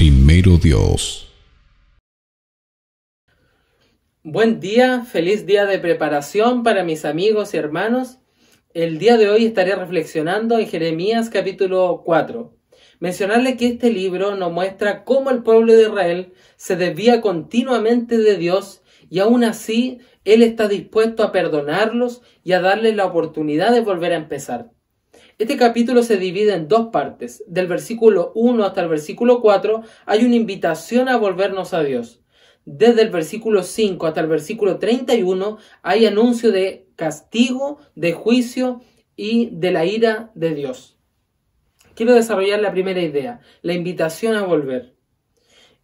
Primero Dios. Buen día, feliz día de preparación para mis amigos y hermanos. El día de hoy estaré reflexionando en Jeremías capítulo 4. Mencionarles que este libro nos muestra cómo el pueblo de Israel se desvía continuamente de Dios y aún así Él está dispuesto a perdonarlos y a darles la oportunidad de volver a empezar. Este capítulo se divide en dos partes. Del versículo 1 hasta el versículo 4 hay una invitación a volvernos a Dios. Desde el versículo 5 hasta el versículo 31 hay anuncio de castigo, de juicio y de la ira de Dios. Quiero desarrollar la primera idea, la invitación a volver.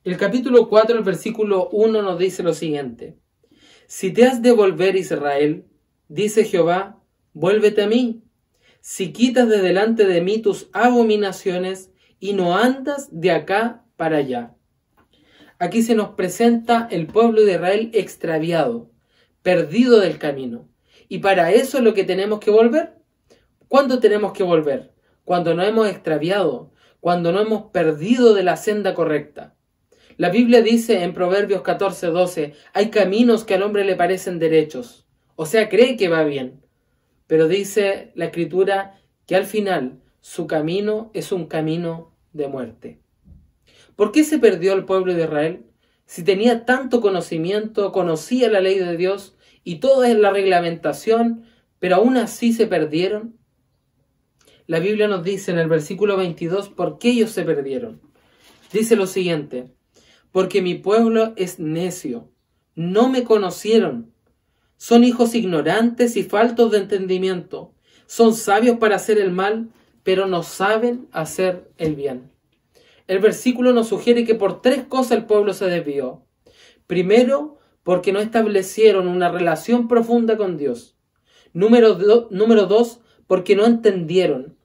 El capítulo 4, el versículo 1 nos dice lo siguiente. Si te has de volver, Israel, dice Jehová, vuélvete a mí. Si quitas de delante de mí tus abominaciones y no andas de acá para allá. Aquí se nos presenta el pueblo de Israel extraviado, perdido del camino. Y para eso es lo que tenemos que volver. ¿Cuándo tenemos que volver? Cuando nos hemos extraviado, cuando nos hemos perdido de la senda correcta. La Biblia dice en Proverbios 14:12, hay caminos que al hombre le parecen derechos, o sea, cree que va bien. Pero dice la Escritura que al final su camino es un camino de muerte. ¿Por qué se perdió el pueblo de Israel? Si tenía tanto conocimiento, conocía la ley de Dios y todo es la reglamentación, pero aún así se perdieron. La Biblia nos dice en el versículo 22 por qué ellos se perdieron. Dice lo siguiente, porque mi pueblo es necio, no me conocieron. Son hijos ignorantes y faltos de entendimiento. Son sabios para hacer el mal, pero no saben hacer el bien. El versículo nos sugiere que por tres cosas el pueblo se desvió. Primero, porque no establecieron una relación profunda con Dios. Número dos, porque no entendieron.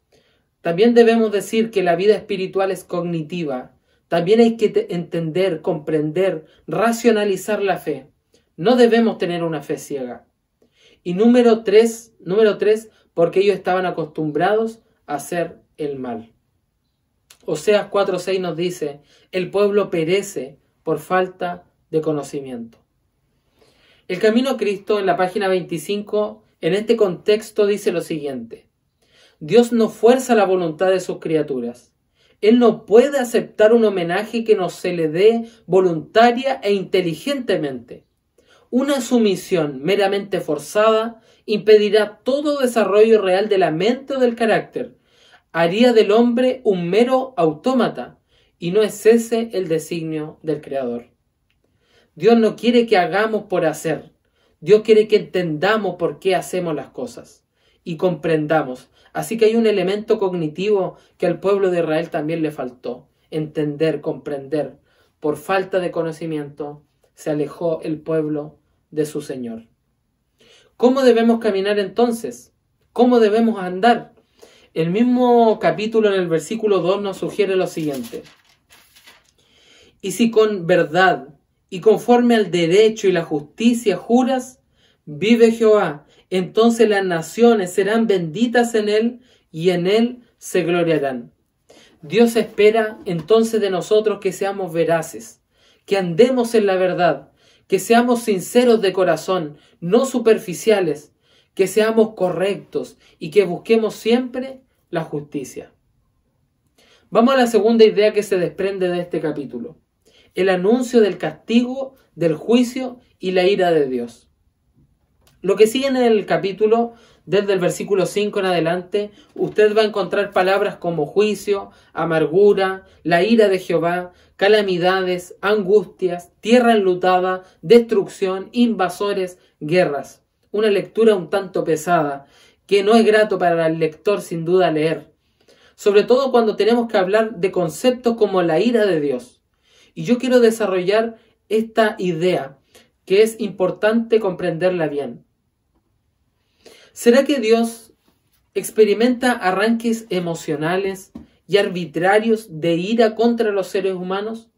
También debemos decir que la vida espiritual es cognitiva. También hay que entender, comprender, racionalizar la fe. No debemos tener una fe ciega. Y número tres, porque ellos estaban acostumbrados a hacer el mal. Oseas 4:6 nos dice, el pueblo perece por falta de conocimiento. El camino a Cristo en la página 25, en este contexto dice lo siguiente. Dios no fuerza la voluntad de sus criaturas. Él no puede aceptar un homenaje que no se le dé voluntaria e inteligentemente. Una sumisión meramente forzada impedirá todo desarrollo real de la mente o del carácter. Haría del hombre un mero autómata, y no es ese el designio del Creador. Dios no quiere que hagamos por hacer. Dios quiere que entendamos por qué hacemos las cosas y comprendamos. Así que hay un elemento cognitivo que al pueblo de Israel también le faltó. Entender, comprender. Por falta de conocimiento se alejó el pueblo de su Señor. ¿Cómo debemos caminar entonces? ¿Cómo debemos andar? El mismo capítulo en el versículo 2 nos sugiere lo siguiente. Y si con verdad y conforme al derecho y la justicia juras, vive Jehová, entonces las naciones serán benditas en él y en él se gloriarán. Dios espera entonces de nosotros que seamos veraces, que andemos en la verdad, que seamos sinceros de corazón, no superficiales, que seamos correctos y que busquemos siempre la justicia. Vamos a la segunda idea que se desprende de este capítulo. El anuncio del castigo, del juicio y la ira de Dios. Lo que sigue en el capítulo, desde el versículo 5 en adelante, usted va a encontrar palabras como juicio, amargura, la ira de Jehová, calamidades, angustias, tierra enlutada, destrucción, invasores, guerras. Una lectura un tanto pesada, que no es grato para el lector sin duda leer. Sobre todo cuando tenemos que hablar de conceptos como la ira de Dios. Y yo quiero desarrollar esta idea, que es importante comprenderla bien. ¿Será que Dios experimenta arranques emocionales y arbitrarios de ira contra los seres humanos?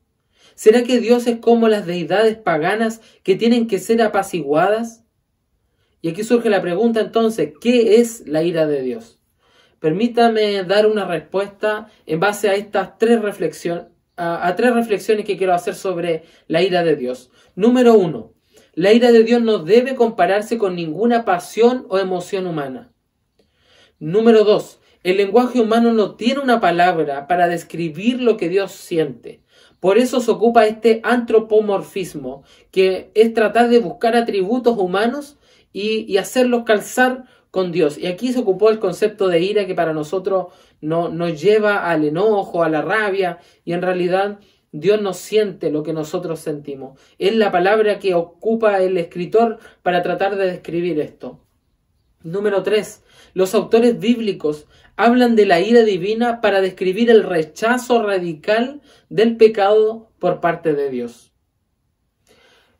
¿Será que Dios es como las deidades paganas que tienen que ser apaciguadas? Y aquí surge la pregunta entonces, ¿qué es la ira de Dios? Permítame dar una respuesta en base a estas tres a tres reflexiones que quiero hacer sobre la ira de Dios. Número 1. La ira de Dios no debe compararse con ninguna pasión o emoción humana. Número 2. El lenguaje humano no tiene una palabra para describir lo que Dios siente. Por eso se ocupa este antropomorfismo, que es tratar de buscar atributos humanos y hacerlos calzar con Dios. Y aquí se ocupó el concepto de ira, que para nosotros nos lleva al enojo, a la rabia, y en realidad Dios no siente lo que nosotros sentimos. Es la palabra que ocupa el escritor para tratar de describir esto. Número 3. Los autores bíblicos hablan de la ira divina para describir el rechazo radical del pecado por parte de Dios.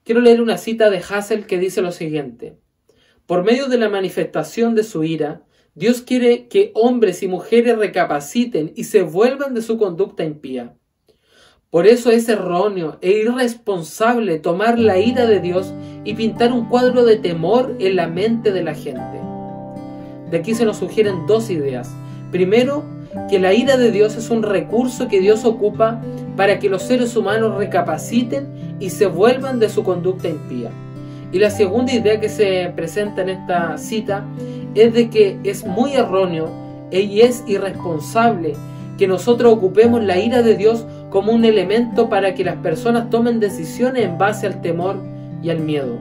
Quiero leer una cita de Hassel que dice lo siguiente: por medio de la manifestación de su ira, Dios quiere que hombres y mujeres recapaciten y se vuelvan de su conducta impía. Por eso es erróneo e irresponsable tomar la ira de Dios y pintar un cuadro de temor en la mente de la gente. De aquí se nos sugieren dos ideas. Primero, que la ira de Dios es un recurso que Dios ocupa para que los seres humanos recapaciten y se vuelvan de su conducta impía. Y la segunda idea que se presenta en esta cita es de que es muy erróneo y es irresponsable que nosotros ocupemos la ira de Dios como un elemento para que las personas tomen decisiones en base al temor y al miedo.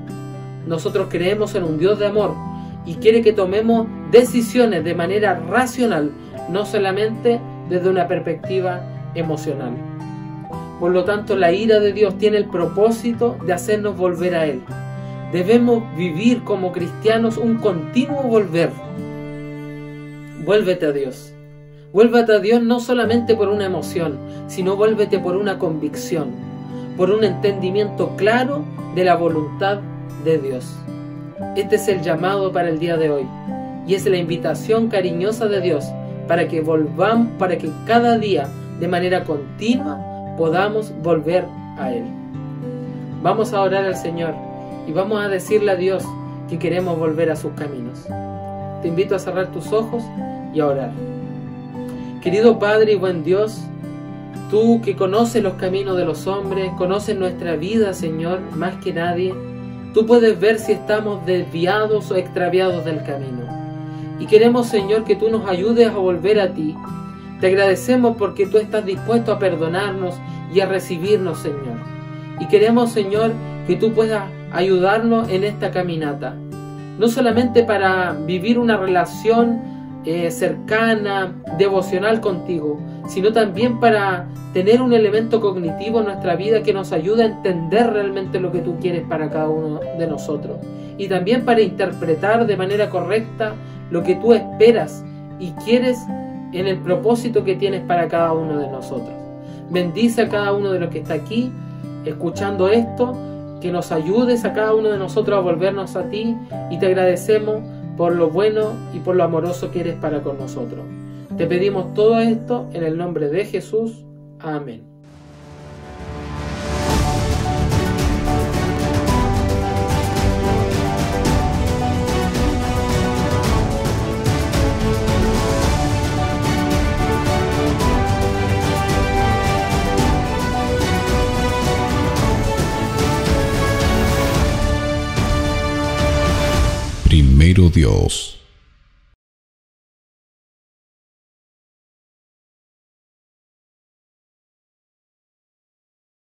Nosotros creemos en un Dios de amor y quiere que tomemos decisiones de manera racional, no solamente desde una perspectiva emocional. Por lo tanto, la ira de Dios tiene el propósito de hacernos volver a Él. Debemos vivir como cristianos un continuo volver. Vuélvete a Dios. Vuélvete a Dios no solamente por una emoción, sino vuélvete por una convicción, por un entendimiento claro de la voluntad de Dios. Este es el llamado para el día de hoy y es la invitación cariñosa de Dios para que volvamos, para que cada día de manera continua podamos volver a Él. Vamos a orar al Señor y vamos a decirle a Dios que queremos volver a sus caminos. Te invito a cerrar tus ojos y a orar. Querido Padre y buen Dios, Tú que conoces los caminos de los hombres, conoces nuestra vida, Señor, más que nadie, Tú puedes ver si estamos desviados o extraviados del camino. Y queremos, Señor, que Tú nos ayudes a volver a Ti. Te agradecemos porque Tú estás dispuesto a perdonarnos y a recibirnos, Señor. Y queremos, Señor, que Tú puedas ayudarnos en esta caminata. No solamente para vivir una relación cercana, devocional contigo, sino también para tener un elemento cognitivo en nuestra vida que nos ayude a entender realmente lo que Tú quieres para cada uno de nosotros. Y también para interpretar de manera correcta lo que Tú esperas y quieres en el propósito que tienes para cada uno de nosotros. Bendice a cada uno de los que está aquí escuchando esto, que nos ayudes a cada uno de nosotros a volvernos a Ti, y te agradecemos por lo bueno y por lo amoroso que eres para con nosotros. Te pedimos todo esto en el nombre de Jesús. Amén. Primero Dios.